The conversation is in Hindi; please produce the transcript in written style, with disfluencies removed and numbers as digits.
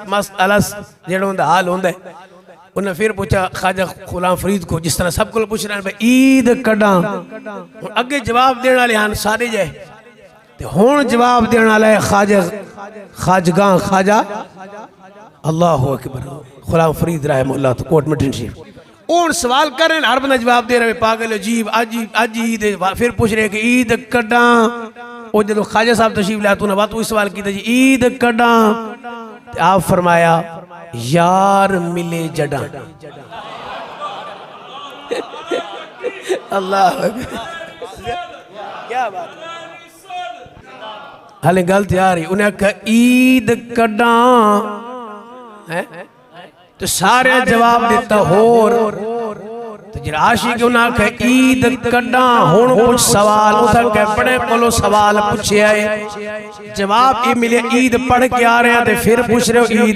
मसला जेड़ा उनका हाल होंदा है। उन्हें फिर पूछा ख्वाजा गुलाम फरीद को, जिस तरह सब को पूछ रहे हैं ईद कड़ा अगे जवाब देने वाले हैं सारे जाए तो हुण जवाब देने वाला है ख्वाजा ख्वाजगा ख्वाजा अल्लाहु अकबर गुलाम फरीद रहमतुल्लाह तो कोट मिठन शरीफ। और सवाल कर रहे हैं, हर बंदा जवाब दे रहे पागल अजीब अज ईद फिर पूछ रहे कि ईद कड़ा। वो जो ख्वाजा साहब तशरीफ लाया तूने बात वही सवाल किया जी ईद कड़ा। आप फरमाया यार मिले जड़ा। अल्लाह क्या बात हाले गलत यार उन्हें कहा ईद कड़ा है तो सारे जवाब देता होर तो जिरा आशिक उन्हें कहा ईद कड़ा हुण कुछ सवाल उसे कह बड़े कोलो सवाल पूछे आए जवाब ये मिले ईद पढ़ के आ रहे हैं तो फिर पूछ रहे हो ईद